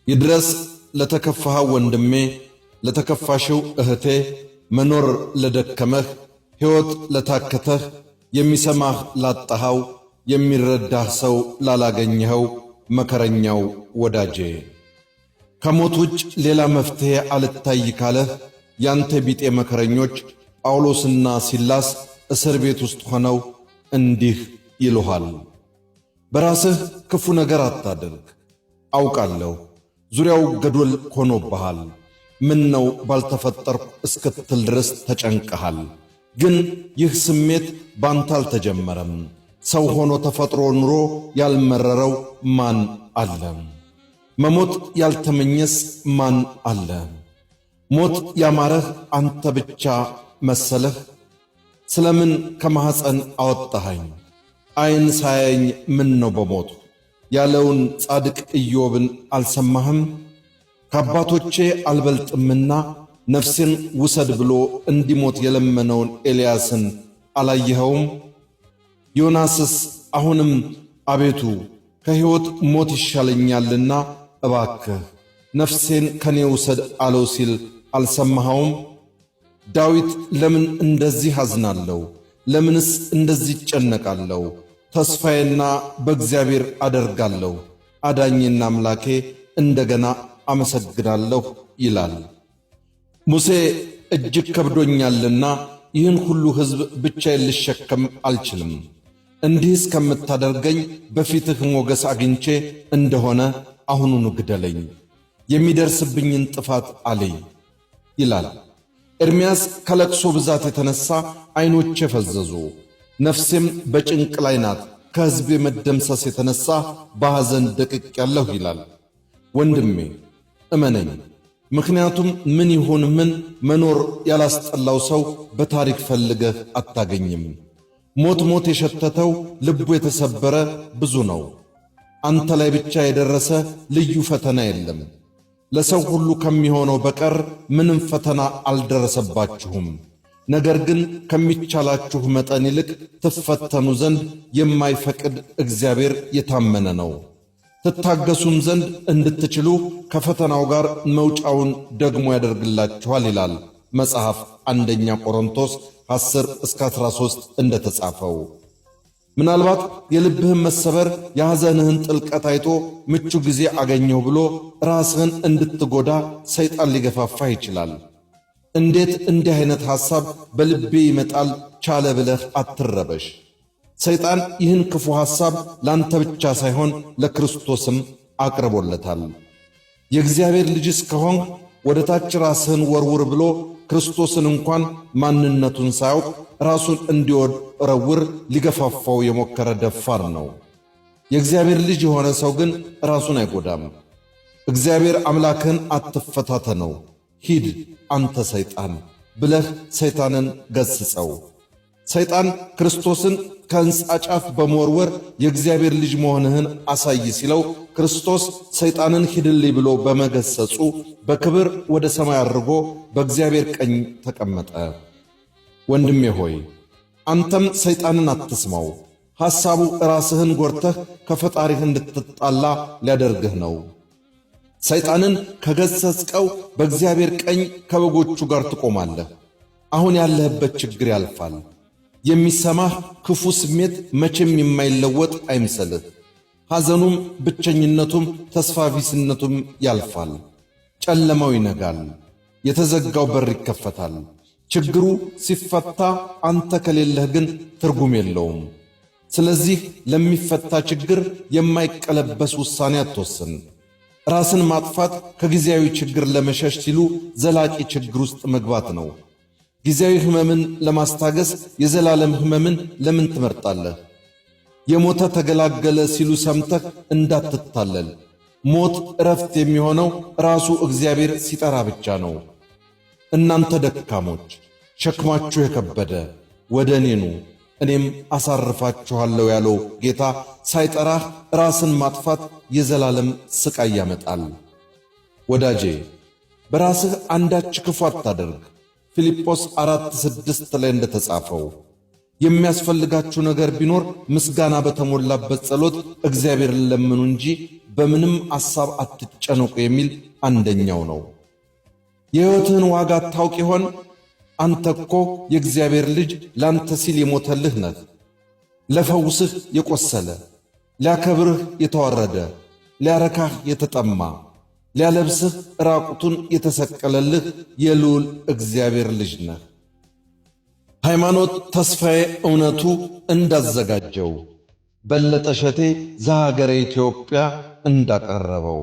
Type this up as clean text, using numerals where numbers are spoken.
ይድረስ ለተከፋህ ወንድሜ ለተከፋሽው እህቴ መኖር ለደከመህ ሕይወት ለታከተህ የሚሰማህ ላጣሃው የሚረዳህ ሰው ላላገኘኸው መከረኛው ወዳጄ ከሞት ውጭ ሌላ መፍትሄ አልታይ ካለህ ያንተ ቢጤ መከረኞች ጳውሎስና ሲላስ እስር ቤት ውስጥ ሆነው እንዲህ ይሉሃል። በራስህ ክፉ ነገር አታድርግ። አውቃለሁ ዙሪያው ገደል ሆኖብሃል። ምን ነው ባልተፈጠርኩ እስክትል ድረስ ተጨንቀሃል። ግን ይህ ስሜት ባንተ አልተጀመረም። ሰው ሆኖ ተፈጥሮ ኑሮ ያልመረረው ማን አለ? መሞት ያልተመኘስ ማን አለ? ሞት ያማረህ አንተ ብቻ መሰለህ? ስለምን ከማኅፀን አወጣኸኝ? ዓይን ሳያየኝ ምን ነው በሞቱ ያለውን ጻድቅ ኢዮብን አልሰማህም? ከአባቶቼ አልበልጥምና ነፍሴን ውሰድ ብሎ እንዲሞት የለመነውን ኤልያስን አላየኸውም? ዮናስስ አሁንም አቤቱ ከሕይወት ሞት ይሻለኛልና እባክህ ነፍሴን ከኔ ውሰድ አለው ሲል አልሰማኸውም? ዳዊት ለምን እንደዚህ አዝናለሁ? ለምንስ እንደዚህ እጨነቃለሁ? ተስፋዬና በእግዚአብሔር አደርጋለሁ፣ አዳኜና አምላኬ እንደገና አመሰግናለሁ ይላል። ሙሴ እጅግ ከብዶኛልና ይህን ሁሉ ሕዝብ ብቻዬን ልሸከም አልችልም። እንዲህ እስከምታደርገኝ በፊትህ ሞገስ አግኝቼ እንደሆነ አሁኑኑ ግደለኝ፣ የሚደርስብኝን ጥፋት አለይ ይላል። ኤርምያስ ከለቅሶ ብዛት የተነሣ ዐይኖቼ ፈዘዙ፣ ነፍሴም በጭንቅ ላይ ናት፣ ከሕዝቤ መደምሰስ የተነሣ በሐዘን ደቅቄአለሁ ይላል። ወንድሜ እመነኝ፣ ምክንያቱም ምን ይሁን ምን መኖር ያላስጠላው ሰው በታሪክ ፈልገህ አታገኝም። ሞት ሞት የሸተተው ልቡ የተሰበረ ብዙ ነው። አንተ ላይ ብቻ የደረሰ ልዩ ፈተና የለም። ለሰው ሁሉ ከሚሆነው በቀር ምንም ፈተና አልደረሰባችሁም። ነገር ግን ከሚቻላችሁ መጠን ይልቅ ትፈተኑ ዘንድ የማይፈቅድ እግዚአብሔር የታመነ ነው። ትታገሱም ዘንድ እንድትችሉ ከፈተናው ጋር መውጫውን ደግሞ ያደርግላችኋል ይላል መጽሐፍ አንደኛ ቆሮንቶስ 10-13 እንደተጻፈው። ምናልባት የልብህን መሰበር የሐዘንህን ጥልቀት አይቶ ምቹ ጊዜ አገኘሁ ብሎ ራስህን እንድትጎዳ ሰይጣን ሊገፋፋ ይችላል። እንዴት እንዲህ አይነት ሐሳብ በልቤ ይመጣል ቻለ ብለህ አትረበሽ። ሰይጣን ይህን ክፉ ሐሳብ ላንተ ብቻ ሳይሆን ለክርስቶስም አቅርቦለታል። የእግዚአብሔር ልጅስ ከሆንህ ወደ ታች ራስህን ወርውር ብሎ ክርስቶስን እንኳን ማንነቱን ሳያውቅ ራሱን እንዲወረውር ሊገፋፋው የሞከረ ደፋር ነው። የእግዚአብሔር ልጅ የሆነ ሰው ግን ራሱን አይጎዳም። እግዚአብሔር አምላክህን አትፈታተነው፣ ሂድ አንተ ሰይጣን ብለህ ሰይጣንን ገሥጸው። ሰይጣን ክርስቶስን ከሕንፃ ጫፍ በመወርወር የእግዚአብሔር ልጅ መሆንህን አሳይ ሲለው ክርስቶስ ሰይጣንን ሂድልኝ ብሎ በመገሰጹ በክብር ወደ ሰማይ አድርጎ በእግዚአብሔር ቀኝ ተቀመጠ። ወንድሜ ሆይ አንተም ሰይጣንን አትስማው። ሐሳቡ ራስህን ጎርተህ ከፈጣሪህ እንድትጣላ ሊያደርግህ ነው። ሰይጣንን ከገሰጽከው በእግዚአብሔር ቀኝ ከበጎቹ ጋር ትቆማለህ። አሁን ያለህበት ችግር ያልፋል። የሚሰማህ ክፉ ስሜት መቼም የማይለወጥ አይምሰልህ። ሐዘኑም ብቸኝነቱም ተስፋ ቢስነቱም ያልፋል። ጨለማው ይነጋል፣ የተዘጋው በር ይከፈታል። ችግሩ ሲፈታ አንተ ከሌለህ ግን ትርጉም የለውም። ስለዚህ ለሚፈታ ችግር የማይቀለበስ ውሳኔ አትወስን። ራስን ማጥፋት ከጊዜያዊ ችግር ለመሸሽ ሲሉ ዘላቂ ችግር ውስጥ መግባት ነው። ጊዜያዊ ሕመምን ለማስታገስ የዘላለም ሕመምን ለምን ትመርጣለህ? የሞተ ተገላገለ ሲሉ ሰምተህ እንዳትታለል። ሞት ዕረፍት የሚሆነው ራሱ እግዚአብሔር ሲጠራ ብቻ ነው። እናንተ ደካሞች ሸክማችሁ የከበደ ወደ እኔ ኑ እኔም አሳርፋችኋለሁ ያለው ጌታ ሳይጠራህ ራስን ማጥፋት የዘላለም ሥቃይ ያመጣል። ወዳጄ በራስህ አንዳች ክፉ አታደርግ። ፊልጶስ 4:6 ላይ እንደተጻፈው የሚያስፈልጋችሁ ነገር ቢኖር ምስጋና በተሞላበት ጸሎት እግዚአብሔርን ለምኑ እንጂ በምንም ሐሳብ አትጨነቁ የሚል አንደኛው ነው። የሕይወትህን ዋጋ ታውቅ ይሆን? አንተ እኮ የእግዚአብሔር ልጅ ላንተ ሲል የሞተልህ ነህ። ለፈውስህ የቆሰለ፣ ሊያከብርህ የተዋረደ፣ ሊያረካህ የተጠማ፣ ሊያለብስህ ራቁቱን የተሰቀለልህ የልዑል እግዚአብሔር ልጅ ነህ። ሃይማኖት ተስፋዬ እውነቱ እንዳዘጋጀው፣ በለጠ ሸቴ ዘሀገረ ኢትዮጵያ እንዳቀረበው